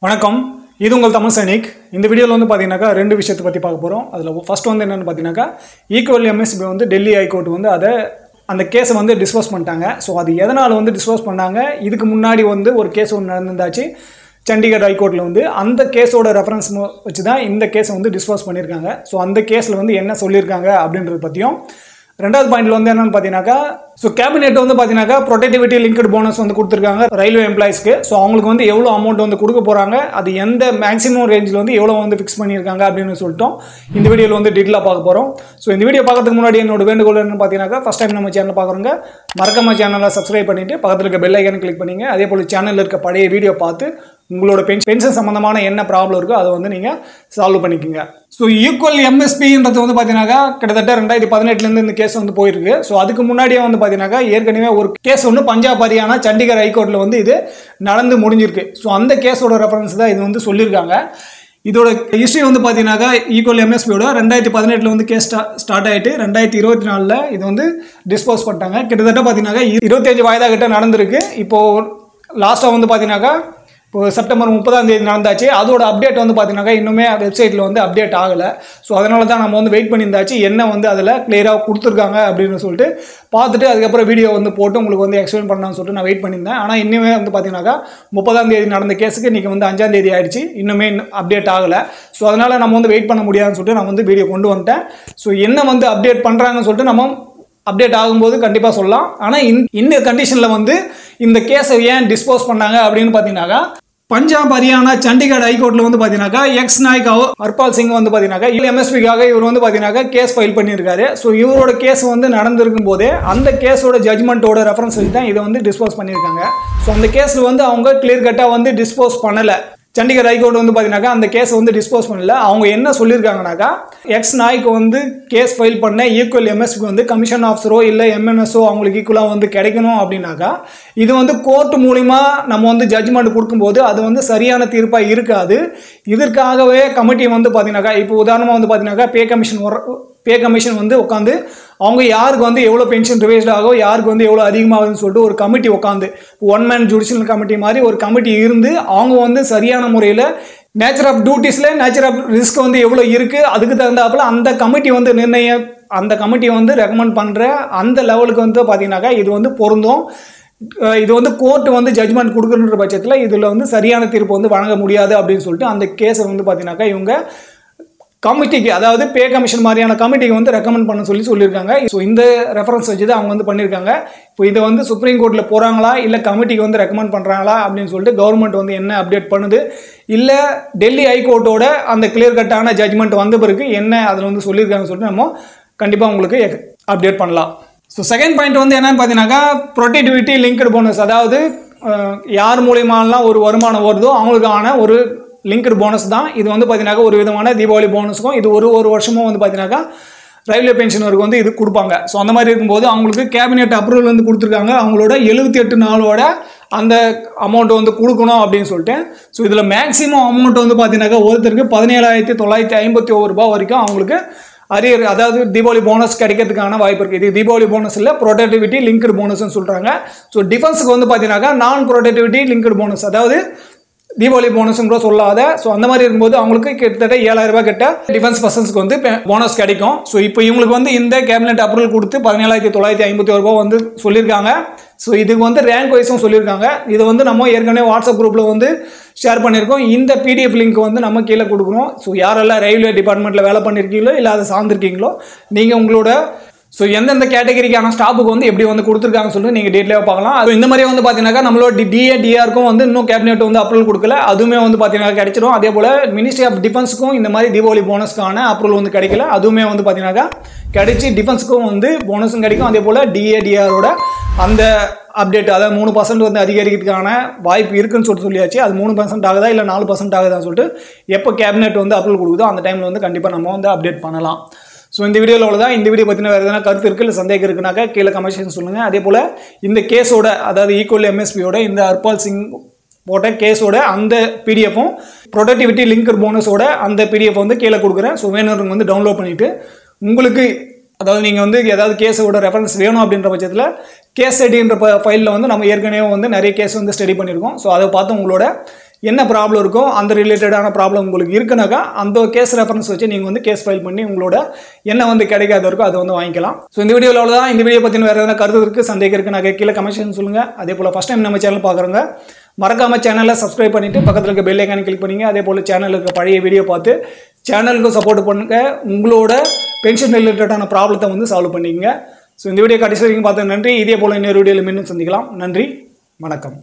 வணக்கம். இது உங்கள் தமிழ் சைனிக். இந்த வீடியோவில் வந்து பார்த்தீங்கன்னாக்கா ரெண்டு விஷயத்தை பற்றி பார்க்க போகிறோம். அதில் ஃபர்ஸ்ட் வந்து என்னென்னு பார்த்தீங்கன்னாக்கா ஈக்குவல் எம்எஸ்பி வந்து டெல்லி ஹைகோர்ட் வந்து அந்த கேஸை வந்து டிஸ்போஸ் பண்ணிட்டாங்க. ஸோ அது எதனால் வந்து டிஸ்போஸ் பண்ணாங்க, இதுக்கு முன்னாடி வந்து ஒரு கேஸ் ஒன்று நடந்துருந்தாச்சு சண்டிகர் ஹைகோர்ட்டில் வந்து. அந்த கேஸோட ரெஃபரன்ஸ் வச்சு தான் இந்த கேஸை வந்து டிஸ்போஸ் பண்ணியிருக்காங்க. ஸோ அந்த கேஸில் வந்து என்ன சொல்லியிருக்காங்க அப்படின்றத பற்றியும். ரெண்டாவது பாயிண்ட்ல வந்து என்னன்னு பார்த்தீங்கன்னாக்கா, ஸோ கேபினெட் வந்து பார்த்தீங்கன்னாக்கா ப்ரொடக்டிவிட்டி லிங்க்டு போனஸ் வந்து கொடுத்துருக்காங்க ரயில்வே எம்ப்ளாயிஸ்க்கு. ஸோ அவங்களுக்கு வந்து எவ்வளோ அமௌண்ட் வந்து கொடுக்க போகிறாங்க, அது எந்த மேக்ஸிமம் ரேஞ்சில் வந்து எவ்வளோ வந்து ஃபிக்ஸ் பண்ணியிருக்காங்க அப்படின்னு சொல்லிட்டோம் இந்த வீடியோவில் வந்து டீட்டெயிலாக பார்க்க போகிறோம். ஸோ இந்த வீடியோ பார்க்கறதுக்கு முன்னாடி என்னோட வேண்டுகோள் என்னன்னு பார்த்தீங்கன்னாக்கா, ஃபஸ்ட் டைம் நம்ம சேனல் பார்க்குறவங்க மறக்காம சேனலை சப்ஸ்கிரைப் பண்ணிவிட்டு பக்கத்தில் இருக்க பெல் ஐக்கனை கிளிக் பண்ணிங்க. அதே போல் சேனலில் இருக்க பழைய வீடியோ பார்த்து உங்களோட பென்ஷன் சம்மந்தமான என்ன ப்ராப்ளம் இருக்கோ அதை வந்து நீங்கள் சால்வ் பண்ணிக்கோங்க. ஸோ ஈக்குவல் எம்எஸ்பின்றது வந்து பார்த்தீங்கன்னாக்கா கிட்டத்தட்ட 2018 இந்த கேஸ் வந்து போயிருக்கு. ஸோ அதுக்கு முன்னாடியே வந்து பார்த்தீங்கன்னாக்கா ஏற்கனவே ஒரு கேஸ் ஒன்று பஞ்சாப் ஹரியானா சண்டிகர் ஹைகோர்ட்டில் வந்து இது நடந்து முடிஞ்சிருக்கு. ஸோ அந்த கேஸோட ரெஃபரன்ஸ் தான் இது வந்து சொல்லியிருக்காங்க. இதோட ஹிஸ்ட்ரி வந்து பார்த்தீங்கன்னாக்கா ஈக்குவல் எம்எஸ்பியோட 2018 வந்து கேஸ் ஸ்டார்ட் ஆகிட்டு 2024 இது வந்து டிஸ்போஸ் பண்ணிட்டாங்க. கிட்டத்தட்ட பார்த்தீங்கன்னாக்கா 25 வாய்தா கிட்ட நடந்திருக்கு. இப்போது லாஸ்ட்டாக வந்து பார்த்தீங்கன்னாக்கா இப்போ செப்டம்பர் 30 நடந்தாச்சு. அதோட அப்டேட் வந்து பார்த்தீங்கன்னாக்கா இன்னுமே வெப்சைட்டில் வந்து அப்டேட் ஆகலை. ஸோ அதனால தான் நம்ம வந்து வெயிட் பண்ணியிருந்தாச்சு என்ன வந்து அதில் கிளியராக கொடுத்துருக்காங்க அப்படின்னு சொல்லிட்டு பார்த்துட்டு அதுக்கப்புறம் வீடியோ வந்து போட்டு உங்களுக்கு வந்து எக்ஸ்பிளைன் பண்ணலாம்னு சொல்லிட்டு நான் வெயிட் பண்ணியிருந்தேன். ஆனால் இன்னுமே வந்து பார்த்தீங்கன்னாக்கா 30 நடந்த கேஸுக்கு இன்றைக்கி வந்து 5 ஆயிடுச்சு, இன்னுமே அப்டேட் ஆகலை. ஸோ அதனால் நம்ம வந்து வெயிட் பண்ண முடியாதுன்னு சொல்லிட்டு நான் வந்து வீடியோ கொண்டு வந்துட்டேன். ஸோ என்ன வந்து அப்டேட் பண்ணுறாங்கன்னு சொல்லிட்டு நம்ம அப்டேட் ஆகும்போது கண்டிப்பாக சொல்லலாம். ஆனால் இந்த கண்டிஷனில் வந்து இந்த கேஸை ஏன் டிஸ்போஸ் பண்ணாங்க அப்படின்னு பார்த்தீங்கன்னாக்கா, பஞ்சாப் ஹரியானா சண்டிகர் ஹைகோர்ட்டில் வந்து பார்த்தீங்கன்னாக்கா எக்ஸ் நாயக் ஹர்பால் சிங் வந்து பார்த்தீங்கன்னாக்கா எம்எஸ்பிக்காக இவர் வந்து பார்த்தீங்கன்னாக்கா கேஸ் ஃபைல் பண்ணியிருக்காரு. ஸோ இவரோட கேஸ் வந்து நடந்திருக்கும் போதே அந்த கேஸோட ஜட்மெண்ட்டோட ரெஃபரன்ஸ் வச்சு தான் இதை வந்து டிஸ்போஸ் பண்ணியிருக்காங்க. ஸோ அந்த கேஸில் வந்து அவங்க கிளியர் கட்டாக வந்து டிஸ்போஸ் பண்ணலை. சண்டிகர் ஹைகோர்ட் வந்து பார்த்தீங்கன்னாக்கா அந்த கேஸை வந்து டிஸ்போஸ் பண்ணல. அவங்க என்ன சொல்லியிருக்காங்கனாக்கா, எக்ஸ் நாய்க்கு வந்து கேஸ் ஃபைல் பண்ண ஈக்குவல் எம்எஸ்க்கு வந்து கமிஷன் ஆஃபீஸரோ இல்லை எம்என்எஸோ அவங்களுக்கு ஈக்குவலாக வந்து கிடைக்கணும் அப்படின்னாக்கா இது வந்து கோர்ட் மூலிமா நம்ம வந்து ஜட்ஜ்மெண்ட் கொடுக்கும்போது அது வந்து சரியான தீர்ப்பாக இருக்காது. இதற்காகவே கமிட்டி வந்து பார்த்தீங்கன்னாக்கா, இப்போ உதாரணமாக வந்து பார்த்தீங்கன்னாக்கா பே கமிஷன் வந்து உட்காந்து அவங்க யாருக்கு வந்து எவ்வளோ பென்ஷன் ரிவைஸ்ட் ஆகும், யாருக்கு வந்து எவ்வளோ அதிகமாகுதுன்னு சொல்லிட்டு ஒரு கமிட்டி உட்காந்து ஒன் மேன் ஜுடிஷியல் கமிட்டி மாதிரி ஒரு கமிட்டி இருந்து அவங்க வந்து சரியான முறையில் நேச்சர் ஆஃப் டியூட்டிஸில் நேச்சர் ஆஃப் ரிஸ்க் வந்து எவ்வளோ இருக்குது அதுக்கு தகுந்தாப்புல அந்த கமிட்டி வந்து அந்த கமிட்டி வந்து ரெக்கமெண்ட் பண்ணுற அந்த லெவலுக்கு வந்து பார்த்தீங்கன்னாக்கா இது வந்து பொருந்தும். இது வந்து கோர்ட் வந்து ஜட்ஜ்மெண்ட் கொடுக்குற பட்சத்தில் இதில் வந்து சரியான தீர்ப்பு வந்து வழங்க முடியாது அப்படின்னு சொல்லிட்டு அந்த கேஸை வந்து பார்த்தீங்கன்னாக்கா இவங்க கமிட்டிக்கு, அதாவது பே கமிஷன் மாதிரியான கமிட்டிக்கு வந்து ரெக்கமெண்ட் பண்ண சொல்லியிருக்காங்க. ஸோ இந்த ரெஃபரன்ஸ் வச்சு தான் அவங்க வந்து பண்ணியிருக்காங்க. இப்போ இதை வந்து சுப்ரீம் கோர்ட்டில் போகிறாங்களா இல்லை கமிட்டிக்கு வந்து ரெக்கமெண்ட் பண்ணுறாங்களா அப்படின்னு சொல்லிட்டு கவர்மெண்ட் வந்து என்ன அப்டேட் பண்ணுது, இல்லை டெல்லி ஹைகோர்ட்டோட அந்த கிளியர் கட்டான ஜட்ஜ்மெண்ட் வந்த பிறகு என்ன அதில் வந்து சொல்லியிருக்காங்கன்னு சொல்லிட்டு நம்ம கண்டிப்பாக உங்களுக்கு அப்டேட் பண்ணலாம். ஸோ செகண்ட் பாயிண்ட் வந்து என்னன்னு பார்த்தீங்கன்னாக்கா ப்ரொடக்டிவிட்டி லிங்க்டு போனஸ், அதாவது யார் மூலியமாலாம் ஒரு வருமானம் வருதோ அவங்களுக்கான ஒரு லிங்க்டு போனஸ் தான் இது வந்து பார்த்தீங்கன்னாக்கா ஒரு விதமான தீபாவளி போனஸுக்கும் இது ஒரு வருஷமும் வந்து பார்த்தீங்கன்னாக்கா ரயில்வே பென்ஷனருக்கு வந்து இது கொடுப்பாங்க. ஸோ அந்த மாதிரி இருக்கும்போது அவங்களுக்கு கேபினெட் அப்ரூவல் வந்து கொடுத்துருக்காங்க. அவங்களோட 78 நாளோட அந்த அமௌண்ட் வந்து கொடுக்கணும் அப்படின்னு சொல்லிட்டு. ஸோ இதில் மேக்ஸிமம் அமௌண்ட் வந்து பார்த்தீங்கன்னாக்கா ஒருத்தருக்கு 17,951 ரூபாய் வரைக்கும் அவங்களுக்கு அரியர், அதாவது தீபாவளி போனஸ் கிடைக்கிறதுக்கான வாய்ப்பு இருக்குது. இது தீபாவளி போனஸ் இல்லை, ப்ரொடக்டிவிட்டி லிங்க்டு போனஸ்ன்னு சொல்கிறாங்க. ஸோ டிஃபென்ஸுக்கு வந்து பார்த்தீங்கன்னாக்கா நான் ப்ரொடக்டிவிட்டி லிங்க்டு போனஸ், அதாவது தீபாவளி போனஸ்ன்னு கூட சொல்லாத. ஸோ அந்த மாதிரி இருக்கும்போது அவங்களுக்கு கிட்டத்தட்ட 7,000 ரூபாய் கிட்ட டிஃபென்ஸ் பர்சன்ஸ்க்கு வந்து போனஸ் கிடைக்கும். ஸோ இப்போ இவங்களுக்கு வந்து இந்த கேபினெட் அப்ரூவல் கொடுத்து 17,951 ரூபாய் வந்து சொல்லியிருக்காங்க. ஸோ இதுக்கு வந்து ரேங்க் வைஸும் சொல்லியிருக்காங்க. இது வந்து நம்ம ஏற்கனவே வாட்ஸ்அப் குரூப்பில் வந்து ஷேர் பண்ணியிருக்கோம். இந்த பிடிஎஃப் லிங்க் வந்து நம்ம கீழே கொடுக்குறோம். ஸோ யாரெல்லாம் ரயில்வே டிபார்ட்மெண்ட்டில் வேலை பண்ணியிருக்கீங்களோ இல்லை அதை சார்ந்திருக்கீங்களோ நீங்கள் உங்களோட எந்தெந்த கேட்டகரிக்கான ஸ்டாப்புக்கு வந்து எப்படி வந்து கொடுத்துருக்காங்கன்னு சொல்லிட்டு நீங்கள் டீட்டெயிலாக பார்க்கலாம். அது இந்த மாதிரி வந்து பார்த்தீங்கன்னாக்கா நம்மளோட டிஆருக்கும் வந்து இன்னும் கேபினெட் வந்து அப்ரூவல் கொடுக்கல, அதுவுமே வந்து பார்த்தீங்கன்னா கிடைச்சிடும். அதே போல் மினிஸ்ட்ரி ஆஃப் டிஃபென்ஸுக்கும் இந்த மாதிரி தீபாவளி போனஸ்க்கான அப்ரூவல் வந்து கிடைக்கல, அதுவுமே வந்து பார்த்தீங்கன்னாக்கா கிடைச்சி டிஃபென்ஸுக்கும் வந்து போனஸும் கிடைக்கும். அதே போல் டிஆரோட அந்த அப்டேட், அதாவது 3% வந்து அதிகரிக்கிறதுக்கான வாய்ப்பு இருக்குன்னு சொல்லியாச்சு. அது 3% ஆகுதா இல்லை 4% ஆகுதான்னு சொல்லிட்டு எப்போ கேபினெட் வந்து அப்ரூவல் கொடுக்குதோ அந்த டைமில் வந்து கண்டிப்பாக நம்ம வந்து அப்டேட் பண்ணலாம். ஸோ இந்த வீடியோவில் அவ்வளோதான். இந்த வீடியோ பற்றின வேறு எதனா கருத்து இருக்குது இல்லை சந்தேகம் இருக்குனாக்கா கீழே கமெண்ட் சொல்லுங்கள். அதே போல் இந்த கேஸோட, அதாவது ஈக்குவல் எம்எஸ்பியோட இந்த ஹர்பால் சிங் போட்ட கேஸோட அந்த பிடிஎஃப்பும் ப்ரொடக்டிவிட்டி லிங்க்டு போனஸோட அந்த பிடிஎஃப் வந்து கீழே கொடுக்குறேன். ஸோ வேணுறவங்க வந்து டவுன்லோட் பண்ணிவிட்டு உங்களுக்கு, அதாவது நீங்கள் வந்து ஏதாவது கேஸோட ரெஃபரன்ஸ் வேணும் அப்படின்ற பட்சத்தில் கேஸ் ஸ்டடின்ற ஃபைலில் வந்து நம்ம ஏற்கனவே வந்து நிறைய கேஸ் வந்து ஸ்டடி பண்ணியிருக்கோம். ஸோ அதை பார்த்து உங்களோட என்ன ப்ராப்ளம் இருக்கோ அந்த ரிலேட்டடான ப்ராப்ளம் உங்களுக்கு இருக்குனாக்கா அந்த கேஸ் ரெஃபரன்ஸ் வச்சு நீங்கள் வந்து கேஸ் ஃபைல் பண்ணி உங்களோட என்ன வந்து கிடைக்காத இருக்கோ அதை வந்து வாங்கிக்கலாம். ஸோ இந்த வீடியோவில் அவ்வளோதான். இந்த வீடியோ பற்றின வேறு எதனா கருத்து இருக்குது, சந்தேகம் இருக்குது, நான் கீழே கமெண்ட்ஸ் சொல்லுங்கள். அதே போல் ஃபஸ்ட் டைம் நம்ம சேனல் பார்க்குறவங்க மறக்காமல் சேனலை சப்ஸ்கிரைப் பண்ணிவிட்டு பக்கத்தில் இருக்க பெல் ஐக்கானை கிளிக் பண்ணிங்க. அதே போல் சேனலுக்கு பழைய வீடியோ பார்த்து சேனலுக்கு சப்போர்ட் பண்ணுங்க. உங்களோட பென்ஷன் ரிலேட்டடான ப்ராப்ளத்தை வந்து சால்வ் பண்ணிக்கங்க. ஸோ இந்த வீடியோ கடைசி வரைக்கும் பார்த்து நன்றி. இதே போல் இன்னொரு வீடியோவில் மீண்டும் சந்திக்கலாம். நன்றி, வணக்கம்.